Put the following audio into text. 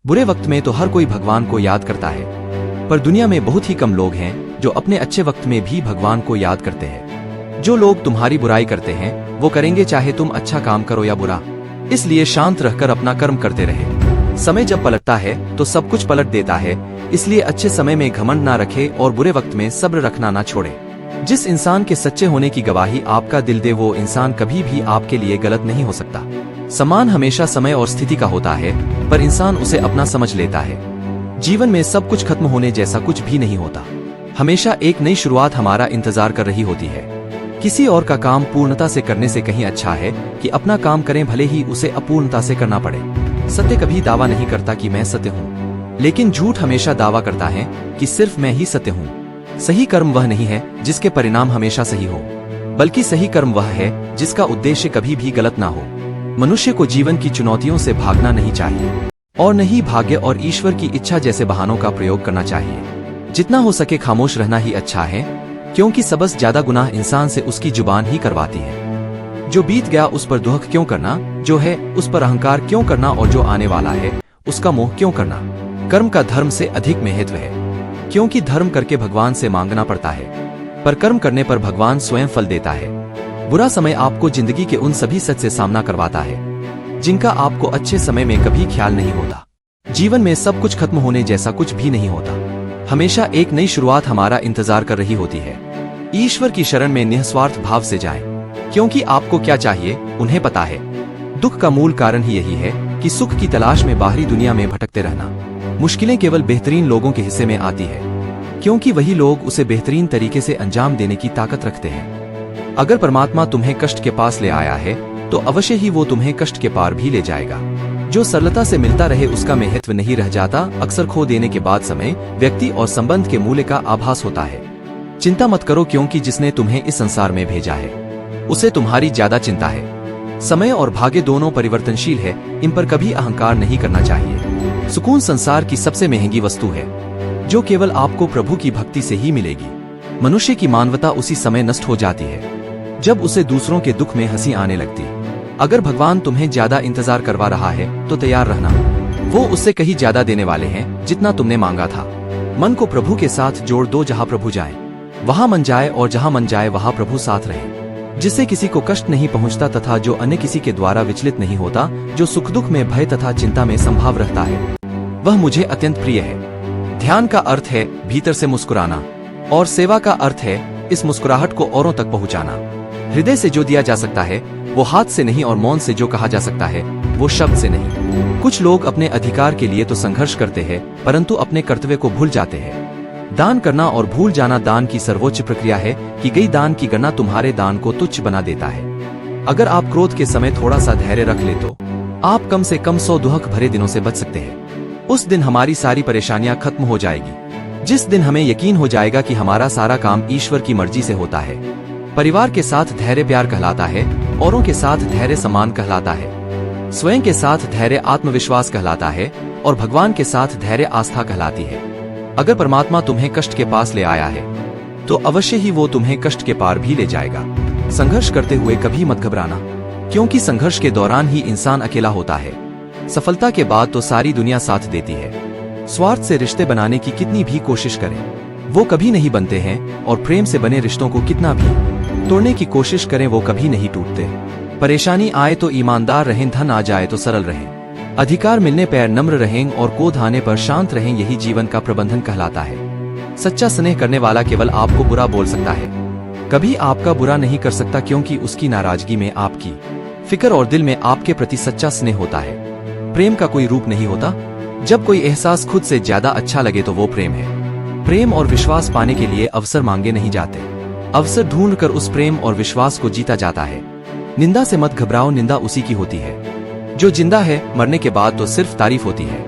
बुरे वक्त में तो हर कोई भगवान को याद करता है, पर दुनिया में बहुत ही कम लोग हैं जो अपने अच्छे वक्त में भी भगवान को याद करते हैं। जो लोग तुम्हारी बुराई करते हैं वो करेंगे चाहे तुम अच्छा काम करो या बुरा, इसलिए शांत रहकर अपना कर्म करते रहे। समय जब पलटता है तो सब कुछ पलट देता है, इसलिए अच्छे समय में घमंड ना रखे और बुरे वक्त में सब्र रखना ना छोड़े। जिस इंसान के सच्चे होने की गवाही आपका दिल दे वो इंसान कभी भी आपके लिए गलत नहीं हो सकता। सम्मान हमेशा समय और स्थिति का होता है, पर इंसान उसे अपना समझ लेता है। जीवन में सब कुछ खत्म होने जैसा कुछ भी नहीं होता। हमेशा एक नई शुरुआत हमारा इंतजार कर रही होती है। किसी और का काम पूर्णता से करने से कहीं अच्छा है कि अपना काम करें, भले ही उसे अपूर्णता से करना पड़े। सत्य कभी दावा नहीं करता कि मैं सत्य हूँ, लेकिन झूठ हमेशा दावा करता है कि सिर्फ मैं ही सत्य हूँ। सही कर्म वह नहीं है जिसके परिणाम हमेशा सही हो, बल्कि सही कर्म वह है जिसका उद्देश्य कभी भी गलत ना हो। मनुष्य को जीवन की चुनौतियों से भागना नहीं चाहिए और न ही भाग्य और ईश्वर की इच्छा जैसे बहानों का प्रयोग करना चाहिए। जितना हो सके खामोश रहना ही अच्छा है, क्योंकि सबसे ज्यादा गुनाह इंसान से उसकी जुबान ही करवाती है। जो बीत गया उस पर दुख क्यों करना, जो है उस पर अहंकार क्यों करना, और जो आने वाला है उसका मोह क्यों करना। कर्म का धर्म से अधिक महत्व है, क्योंकि धर्म करके भगवान से मांगना पड़ता है, पर कर्म करने पर भगवान स्वयं फल देता है। बुरा समय आपको जिंदगी के उन सभी सच से सामना करवाता है जिनका आपको अच्छे समय में कभी ख्याल नहीं होता। जीवन में सब कुछ खत्म होने जैसा कुछ भी नहीं होता। हमेशा एक नई शुरुआत हमारा इंतजार कर रही होती है। ईश्वर की शरण में निस्वार्थ भाव से जाएं, क्योंकि आपको क्या चाहिए उन्हें पता है। दुख का मूल कारण ही यही है कि सुख की तलाश में बाहरी दुनिया में भटकते रहना। मुश्किलें केवल बेहतरीन लोगों के हिस्से में आती है, क्योंकि वही लोग उसे बेहतरीन तरीके से अंजाम देने की ताकत रखते हैं। अगर परमात्मा तुम्हें कष्ट के पास ले आया है तो अवश्य ही वो तुम्हें कष्ट के पार भी ले जाएगा। जो सरलता से मिलता रहे उसका महत्व नहीं रह जाता। अक्सर खो देने के बाद समय, व्यक्ति और संबंध के मूल्य का आभास होता है। चिंता मत करो, क्योंकि जिसने तुम्हें इस संसार में भेजा है उसे तुम्हारी ज्यादा चिंता है। समय और भाग्य दोनों परिवर्तनशील है, इन पर कभी अहंकार नहीं करना चाहिए। सुकून संसार की सबसे महंगी वस्तु है, जो केवल आपको प्रभु की भक्ति से ही मिलेगी। मनुष्य की मानवता उसी समय नष्ट हो जाती है जब उसे दूसरों के दुख में हंसी आने लगती। अगर भगवान तुम्हें ज्यादा इंतजार करवा रहा है तो तैयार रहना, वो उससे कहीं ज्यादा देने वाले हैं जितना तुमने मांगा था। मन को प्रभु के साथ जोड़ दो, जहाँ प्रभु जाए वहाँ मन जाए, और जहाँ मन जाए वहाँ प्रभु साथ रहे। जिससे किसी को कष्ट नहीं पहुँचता तथा जो अन्य किसी के द्वारा विचलित नहीं होता, जो सुख दुख में, भय तथा चिंता में संभाव रहता है, वह मुझे अत्यंत प्रिय है। ध्यान का अर्थ है भीतर से मुस्कुराना, और सेवा का अर्थ है इस मुस्कुराहट को औरों तक पहुँचाना। हृदय से जो दिया जा सकता है वो हाथ से नहीं, और मौन से जो कहा जा सकता है वो शब्द से नहीं। कुछ लोग अपने अधिकार के लिए तो संघर्ष करते हैं, परंतु अपने कर्तव्य को भूल जाते हैं। दान करना और भूल जाना दान की सर्वोच्च प्रक्रिया है। की गई दान की गणना तुम्हारे दान को तुच्छ बना देता है। अगर आप क्रोध के समय थोड़ा सा धैर्य रख ले तो आप कम से कम 100 दुख भरे दिनों से बच सकते हैं। उस दिन हमारी सारी परेशानियां खत्म हो जाएगी, जिस दिन हमें यकीन हो जाएगा कि हमारा सारा काम ईश्वर की मर्जी से होता है। परिवार के साथ धैर्य प्यार कहलाता है, औरों के साथ धैर्य सम्मान कहलाता है, स्वयं के साथ धैर्य आत्मविश्वास कहलाता है, और भगवान के साथ धैर्य आस्था कहलाती है। अगर परमात्मा तुम्हें कष्ट के पास ले आया है तो अवश्य ही वो तुम्हें कष्ट के पार भी ले जाएगा। संघर्ष करते हुए कभी मत घबराना, क्योंकि संघर्ष के दौरान ही इंसान अकेला होता है। सफलता के बाद तो सारी दुनिया साथ देती है। स्वार्थ से रिश्ते बनाने की कितनी भी कोशिश करें वो कभी नहीं बनते हैं, और प्रेम से बने रिश्तों को कितना भी तोड़ने की कोशिश करें वो कभी नहीं टूटते। परेशानी आए तो ईमानदार रहें, धन आ जाए तो सरल रहें, अधिकार मिलने पर नम्र रहें, और क्रोध आने पर शांत रहें। यही जीवन का प्रबंधन कहलाता है। सच्चा स्नेह करने वाला केवल आपको बुरा बोल सकता है, कभी आपका बुरा नहीं कर सकता, क्योंकि उसकी नाराजगी में आपकी फिक्र और दिल में आपके प्रति सच्चा स्नेह होता है। प्रेम का कोई रूप नहीं होता। जब कोई एहसास खुद से ज्यादा अच्छा लगे तो वो प्रेम है। प्रेम और विश्वास पाने के लिए अवसर मांगे नहीं जाते, अवसर ढूंढकर उस प्रेम और विश्वास को जीता जाता है। निंदा से मत घबराओ, निंदा उसी की होती है जो जिंदा है। मरने के बाद तो सिर्फ तारीफ होती है।